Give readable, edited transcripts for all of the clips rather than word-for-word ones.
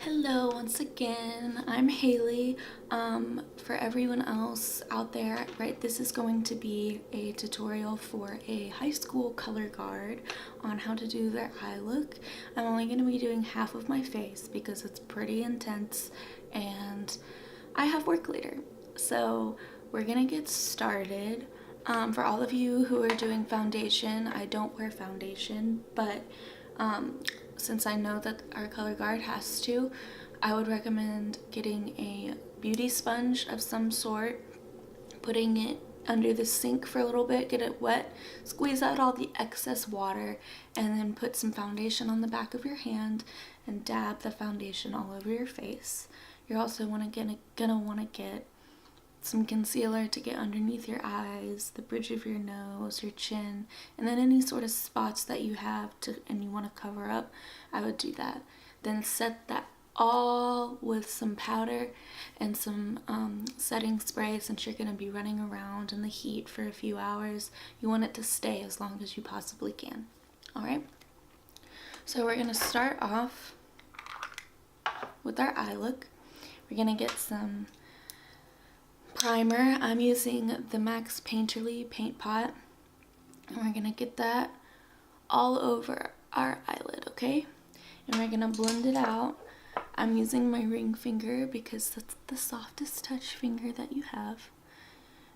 Hello, once again. I'm Haley. For everyone else out there, right, this is going to be a tutorial for a high school color guard on how to do their eye look. I'm only going to be doing half of my face because it's pretty intense and I have work later. So we're going to get started. For all of you who are doing foundation, I don't wear foundation, but since I know that our color guard has to, I would recommend getting a beauty sponge of some sort, putting it under the sink for a little bit, get it wet, squeeze out all the excess water, and then put some foundation on the back of your hand and dab the foundation all over your face. You're also gonna want to get some concealer to get underneath your eyes, the bridge of your nose, your chin, and then any sort of spots that you have and you want to cover up, I would do that. Then set that all with some powder and some setting spray. Since you're going to be running around in the heat for a few hours, you want it to stay as long as you possibly can. All right, so we're going to start off with our eye look. We're going to get some primer. I'm using the Max Painterly paint pot, and we're gonna get that all over our eyelid, okay? And we're gonna blend it out. I'm using my ring finger because that's the softest touch finger that you have,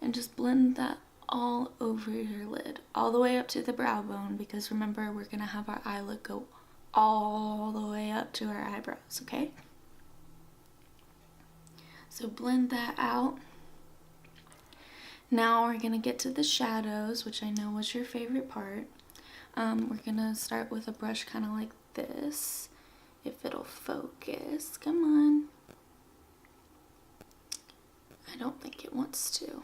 and just blend that all over your lid, all the way up to the brow bone, because remember, we're gonna have our eye look go all the way up to our eyebrows, okay? So blend that out. Now we're gonna get to the shadows, which I know was your favorite part. We're gonna start with a brush kind of like this, if it'll focus. Come on. I don't think it wants to.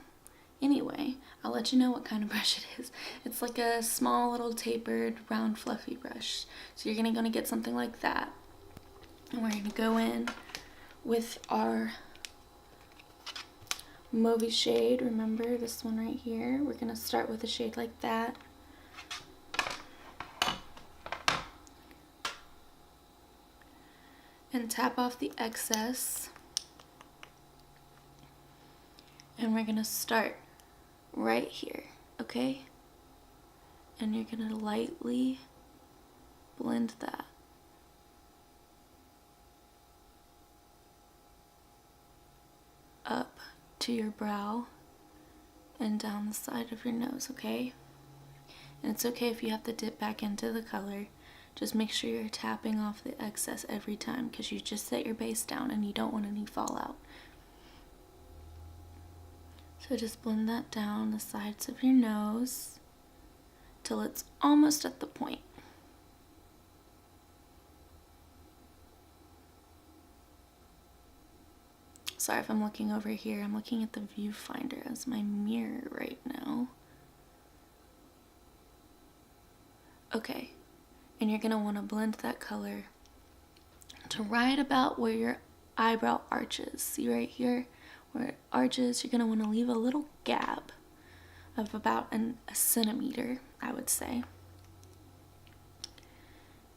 Anyway, I'll let you know what kind of brush it is. It's like a small little tapered, round, fluffy brush. So you're gonna get something like that. And we're gonna go in with our Mauve shade. Remember this one right here? We're gonna start with a shade like that. And tap off the excess. And we're gonna start right here, okay? And you're gonna lightly blend that. Up to your brow and down the side of your nose, okay? And it's okay if you have to dip back into the color. Just make sure you're tapping off the excess every time, because you just set your base down and you don't want any fallout. So just blend that down the sides of your nose till it's almost at the point. Sorry if I'm looking over here. I'm looking at the viewfinder as my mirror right now. Okay, and you're gonna want to blend that color to right about where your eyebrow arches. See right here where it arches? You're gonna want to leave a little gap of about a centimeter, I would say.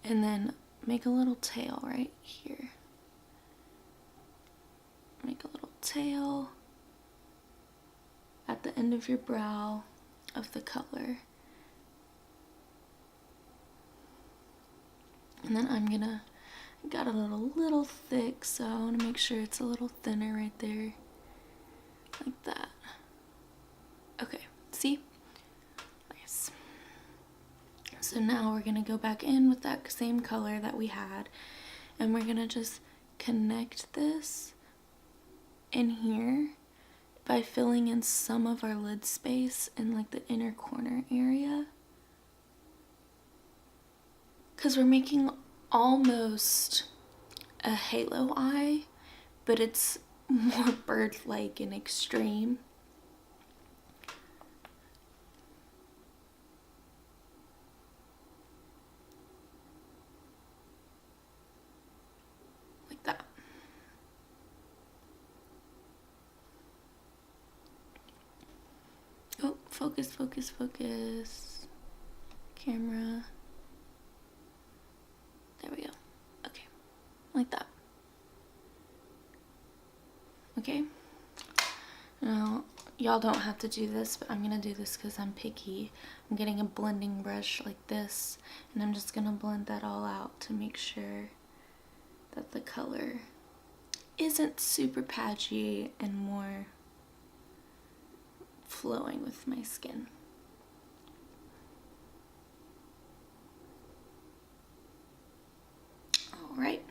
And then make a little tail right here. Make a little tail at the end of your brow of the color. And then I got a little thick, so I want to make sure it's a little thinner right there. Like that. Okay, see? Nice. So now we're going to go back in with that same color that we had, and we're going to just connect this in here by filling in some of our lid space in like the inner corner area, because we're making almost a halo eye, but it's more bird-like and extreme. Like that. Oh, focus, focus, focus. Camera. There we go. Okay, like that. okay? Now, y'all don't have to do this, but I'm gonna do this because I'm picky. I'm getting a blending brush like this, and I'm just gonna blend that all out to make sure that the color isn't super patchy and more flowing with my skin. All right.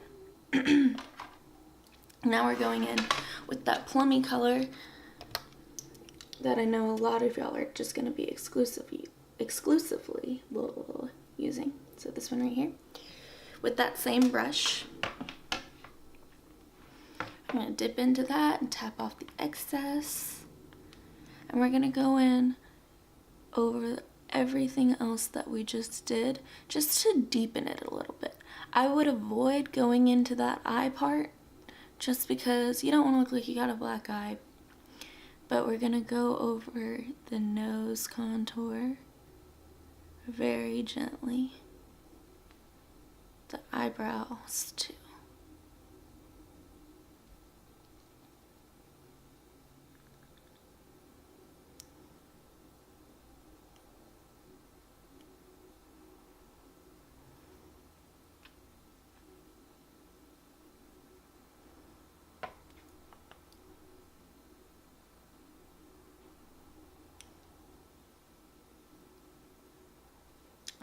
Now we're going in with that plummy color that I know a lot of y'all are just going to be exclusively using. So this one right here. With that same brush, I'm going to dip into that and tap off the excess. And we're going to go in over everything else that we just did, just to deepen it a little bit. I would avoid going into that eye part, just because you don't want to look like you got a black eye. But we're going to go over the nose contour very gently. The eyebrows too.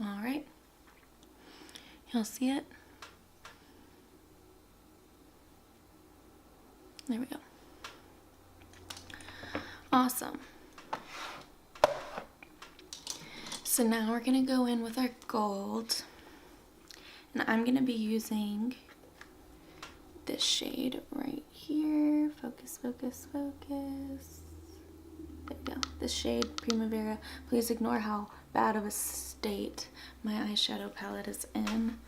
All right. Y'all see it? There we go. Awesome. So now we're gonna go in with our gold, and I'm gonna be using this shade right here. Focus, focus, focus. There we go. This shade, Primavera. Please ignore how bad of a state my eyeshadow palette is in.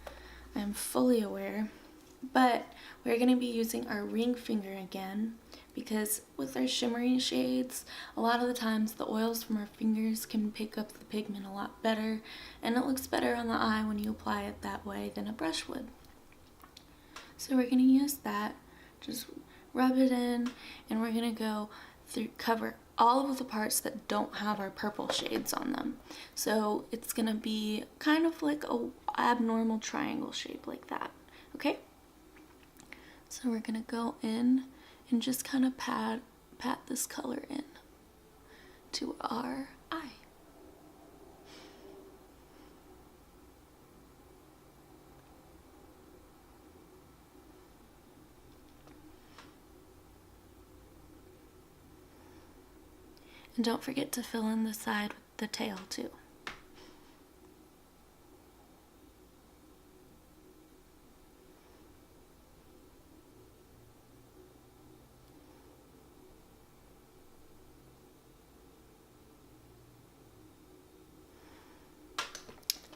I'm fully aware. But we're going to be using our ring finger again, because with our shimmery shades, a lot of the times the oils from our fingers can pick up the pigment a lot better, and it looks better on the eye when you apply it that way than a brush would. So we're going to use that, just rub it in, and we're going to go through, cover all of the parts that don't have our purple shades on them. So it's going to be kind of like a abnormal triangle shape like that, okay? So we're going to go in and just kind of pat this color in to our eye. And don't forget to fill in the side with the tail too.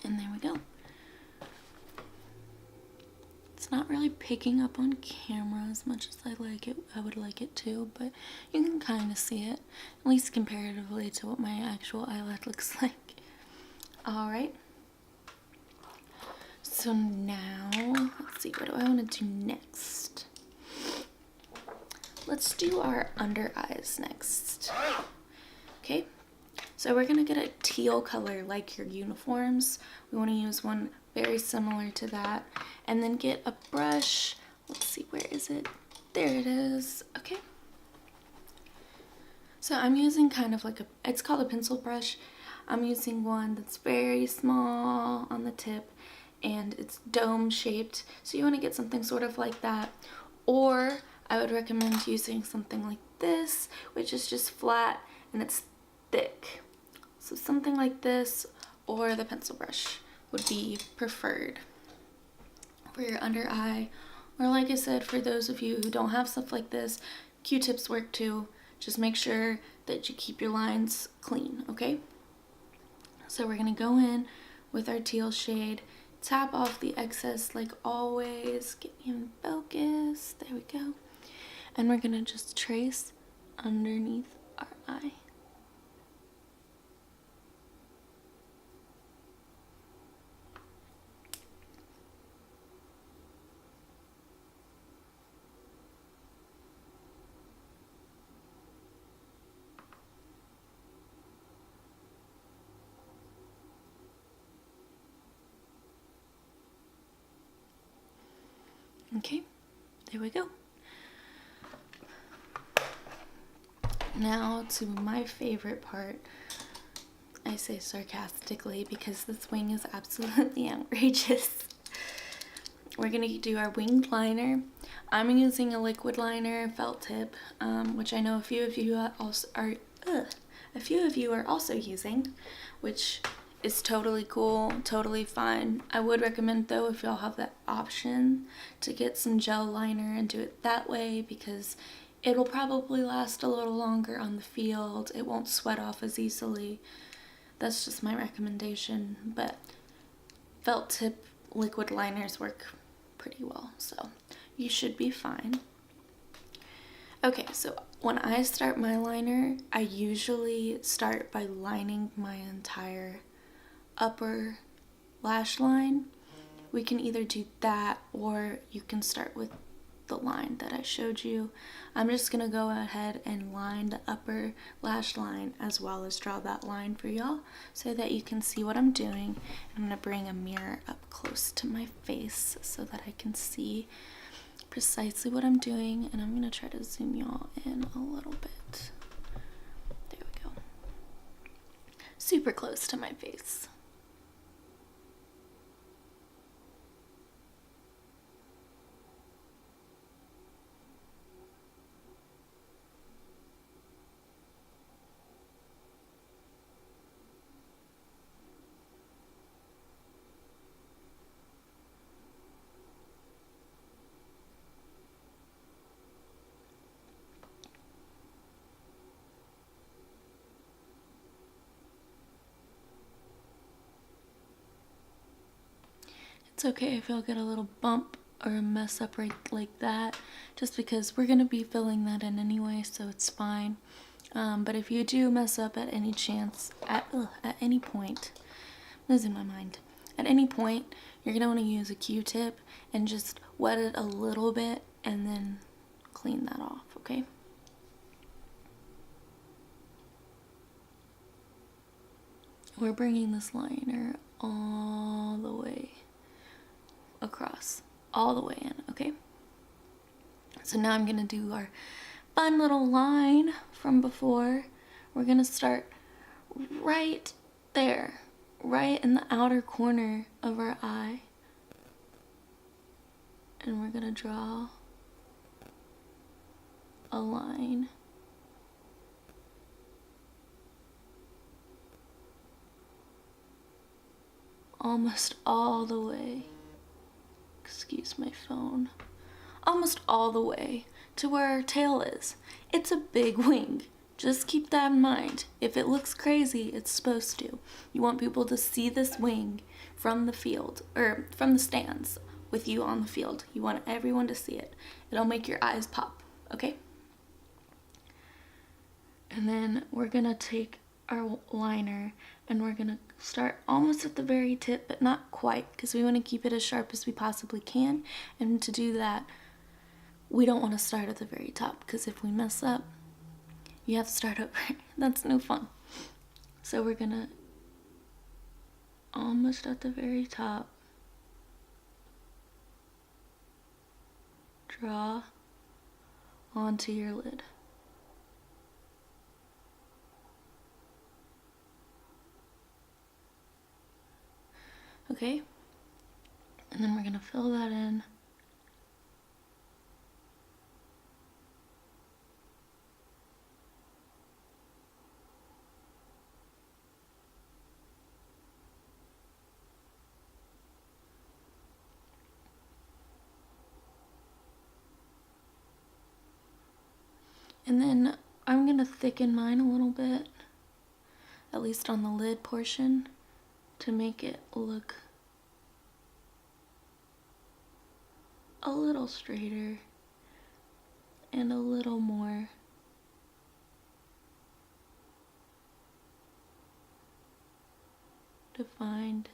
And there we go. It's not really picking up on camera as much as I would like it to, but you can kind of see it, at least comparatively to what my actual eyelid looks like. Alright. So now, let's see, what do I want to do next? Let's do our under eyes next. Okay, so we're going to get a teal color like your uniforms. We want to use one very similar to that. And then get a brush. Let's see, where is it? There it is. Okay. So I'm using kind of like it's called a pencil brush. I'm using one that's very small on the tip, and it's dome shaped. So you want to get something sort of like that. Or I would recommend using something like this, which is just flat and it's thick. So something like this or the pencil brush would be preferred for your under eye. Or like I said, for those of you who don't have stuff like this, Q-tips work too. Just make sure that you keep your lines clean, okay? So we're gonna go in with our teal shade, tap off the excess like always, get me in focus, there we go. And we're gonna just trace underneath our eye. Okay, there we go. Now to my favorite part. I say sarcastically because this wing is absolutely outrageous. We're gonna do our winged liner. I'm using a liquid liner, felt tip, which I know a few of you are also using, which is totally cool, totally fine. I would recommend though, if y'all have that option, to get some gel liner and do it that way, because it'll probably last a little longer on the field. It won't sweat off as easily. That's just my recommendation, but felt tip liquid liners work pretty well, so you should be fine. Okay, so when I start my liner, I usually start by lining my entire upper lash line. We can either do that, or you can start with the line that I showed you. I'm just gonna go ahead and line the upper lash line as well as draw that line for y'all so that you can see what I'm doing. I'm gonna bring a mirror up close to my face so that I can see precisely what I'm doing, and I'm gonna try to zoom y'all in a little bit. There we go. Super close to my face. It's okay if y'all get a little bump or a mess up right like that, just because we're gonna be filling that in anyway, so it's fine. But if you do mess up at any chance, at any point, I'm losing my mind. At any point, you're gonna want to use a Q-tip and just wet it a little bit and then clean that off, okay? We're bringing this liner all the way across, all the way in, okay? So now I'm gonna do our fun little line from before. We're gonna start right there, right in the outer corner of our eye. And we're gonna draw a line. Almost all the way, excuse my phone, almost all the way to where our tail is. It's a big wing. Just keep that in mind. If it looks crazy, it's supposed to. You want people to see this wing from the field, or from the stands with you on the field. You want everyone to see it. It'll make your eyes pop, okay? And then we're gonna take our liner and we're gonna start almost at the very tip, but not quite, because we want to keep it as sharp as we possibly can. And to do that, we don't want to start at the very top, because if we mess up, you have to start over. That's no fun. So we're gonna almost at the very top draw onto your lid. Okay, and then we're gonna fill that in. And then I'm gonna thicken mine a little bit, at least on the lid portion, to make it look a little straighter and a little more defined.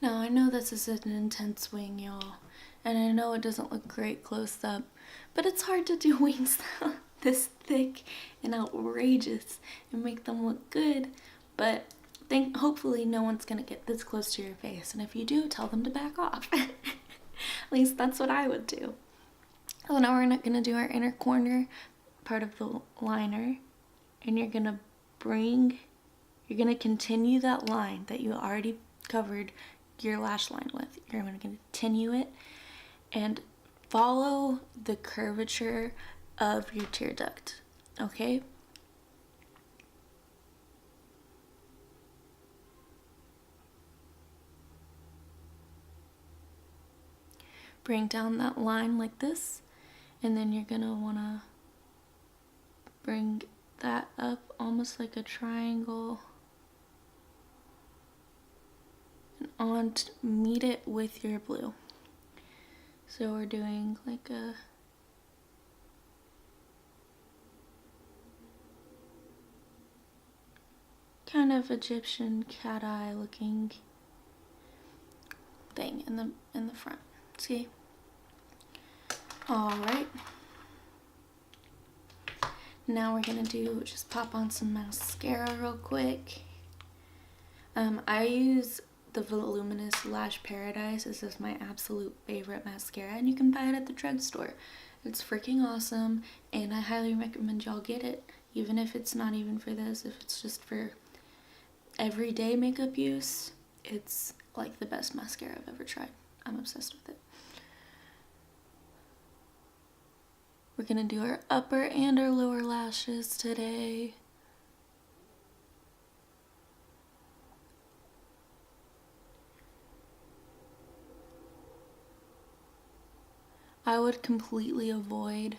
Now I know this is an intense wing, y'all, and I know it doesn't look great close up, but it's hard to do wings this thick and outrageous and make them look good, but hopefully no one's gonna get this close to your face, and if you do, tell them to back off. At least that's what I would do. So now we're not gonna do our inner corner part of the liner, and you're gonna continue that line that you already covered your lash line with. You're gonna continue it and follow the curvature of your tear duct, okay? Bring down that line like this, and then you're gonna wanna bring that up almost like a triangle and meet it with your blue. So we're doing like a kind of Egyptian cat eye looking thing in the front. See? All right. Now we're gonna just pop on some mascara real quick. I use the Voluminous Lash Paradise. This is my absolute favorite mascara, and you can buy it at the drugstore. It's freaking awesome, and I highly recommend y'all get it, even if it's not even for this, if it's just for everyday makeup use. It's like the best mascara I've ever tried. I'm obsessed with it. We're gonna do our upper and our lower lashes today. I would completely avoid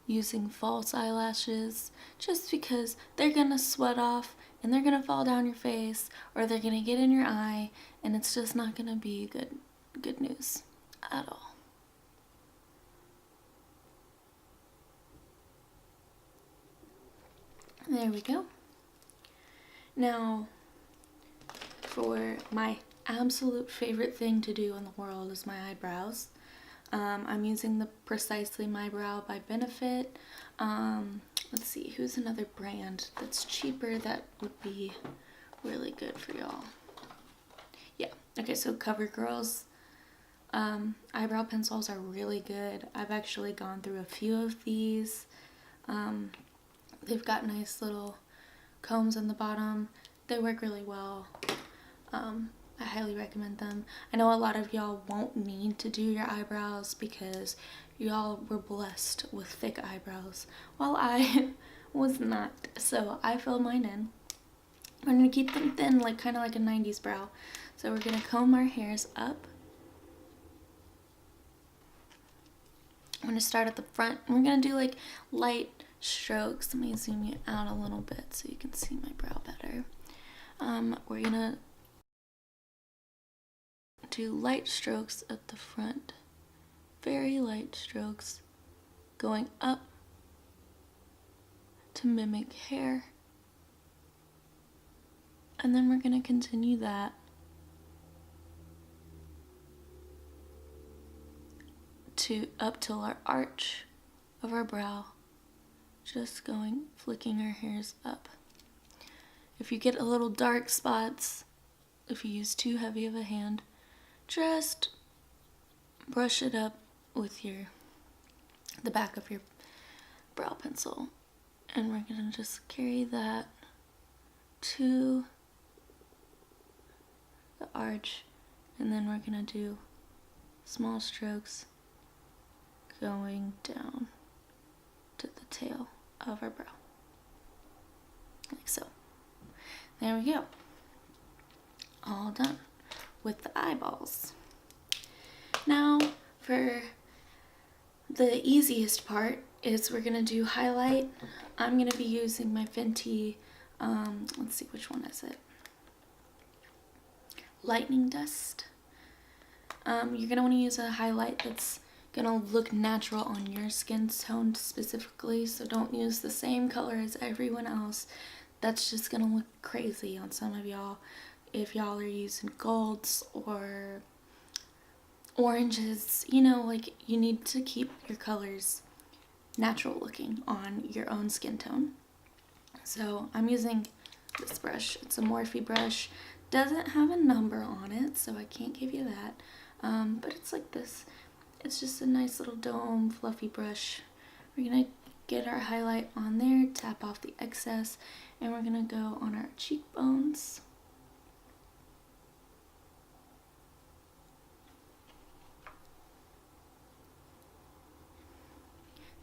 using false eyelashes just because they're gonna sweat off and they're gonna fall down your face, or they're gonna get in your eye, and it's just not gonna be good news at all. There we go. Now, for my absolute favorite thing to do in the world is my eyebrows. I'm using the Precisely My Brow by Benefit. Let's see, who's another brand that's cheaper that would be really good for y'all? Yeah, okay, so CoverGirl's eyebrow pencils are really good. I've actually gone through a few of these. They've got nice little combs on the bottom. They work really well. I highly recommend them. I know a lot of y'all won't need to do your eyebrows because y'all were blessed with thick eyebrows, while I was not. So I filled mine in. I'm gonna keep them thin, like kind of like a 90s brow. So we're gonna comb our hairs up. I'm gonna start at the front, and we're gonna do like light strokes. Let me zoom you out a little bit so you can see my brow better. We're gonna do light strokes at the front, very light strokes going up to mimic hair, and then we're gonna continue that to up till our arch of our brow, just flicking our hairs up. If you get a little dark spots, if you use too heavy of a hand, just brush it up with the back of your brow pencil, and we're gonna just carry that to the arch, and then we're gonna do small strokes going down to the tail of our brow, like so. There we go. All done with the eyeballs. Now for the easiest part is we're gonna do highlight. I'm gonna be using my Fenty, let's see, which one is it? Lightning Dust. You're gonna wanna use a highlight that's gonna look natural on your skin tone specifically, so don't use the same color as everyone else. That's just gonna look crazy on some of y'all if y'all are using golds or oranges. You know, like, you need to keep your colors natural looking on your own skin tone. So I'm using this brush. It's a Morphe brush. Doesn't have a number on it, so I can't give you that. But it's like this. It's just a nice little dome, fluffy brush. We're gonna get our highlight on there, tap off the excess, and we're gonna go on our cheekbones.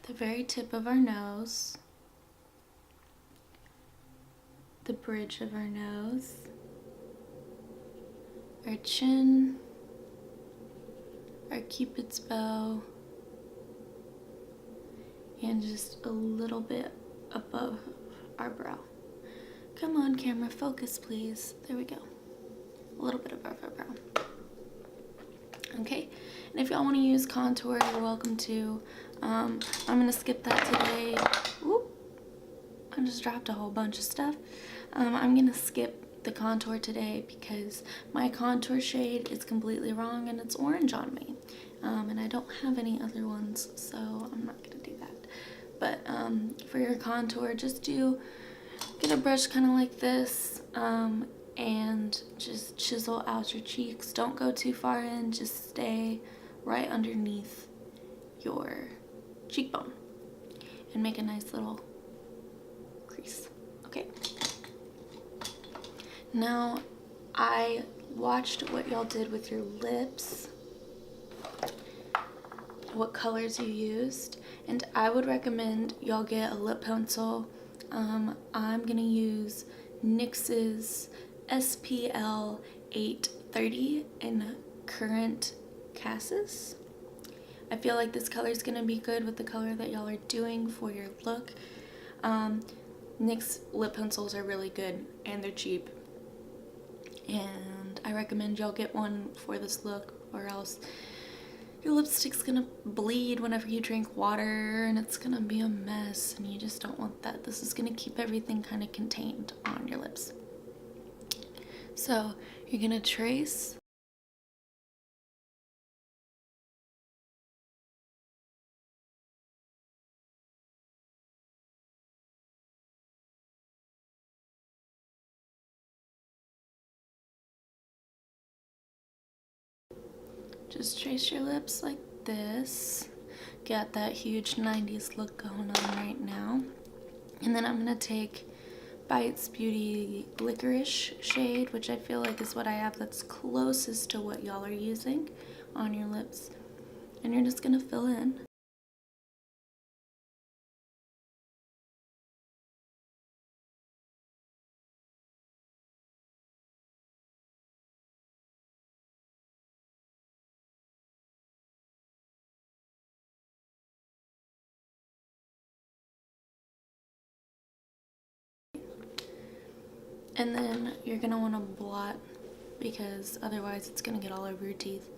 The very tip of our nose, the bridge of our nose, our chin, our cupid's bow, and just a little bit above our brow. Come on, camera, focus please. There we go. A little bit above our brow. Okay, and if y'all want to use contour, you're welcome to. I'm gonna skip that today. Whoop! I just dropped a whole bunch of stuff. I'm gonna skip the contour today because my contour shade is completely wrong and it's orange on me. And I don't have any other ones, so I'm not gonna do that. But for your contour, just get a brush kind of like this, and just chisel out your cheeks. Don't go too far in, just stay right underneath your cheekbone and make a nice little crease. Okay. Now, I watched what y'all did with your lips, what colors you used, and I would recommend y'all get a lip pencil. I'm gonna use NYX's SPL 830 in Current Cassis. I feel like this color is gonna be good with the color that y'all are doing for your look. NYX lip pencils are really good and they're cheap, and I recommend y'all get one for this look, or else your lipstick's gonna bleed whenever you drink water and it's gonna be a mess, and you just don't want that. This is gonna keep everything kind of contained on your lips. So you're gonna trace just trace your lips like this. Got that huge 90s look going on right now. And then I'm gonna take Bites Beauty Licorice shade, which I feel like is what I have that's closest to what y'all are using on your lips. And you're just gonna fill in. And then you're gonna wanna blot, because otherwise it's gonna get all over your teeth.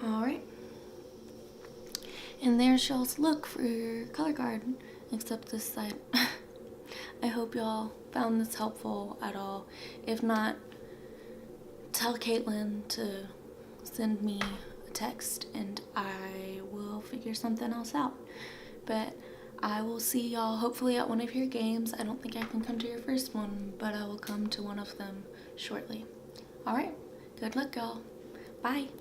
Alright. And there's y'all's look for your color guard, except this side. I hope y'all found this helpful at all. If not, tell Caitlin to send me a text and I will figure something else out. But I will see y'all hopefully at one of your games. I don't think I can come to your first one, but I will come to one of them shortly. Alright, good luck y'all. Bye.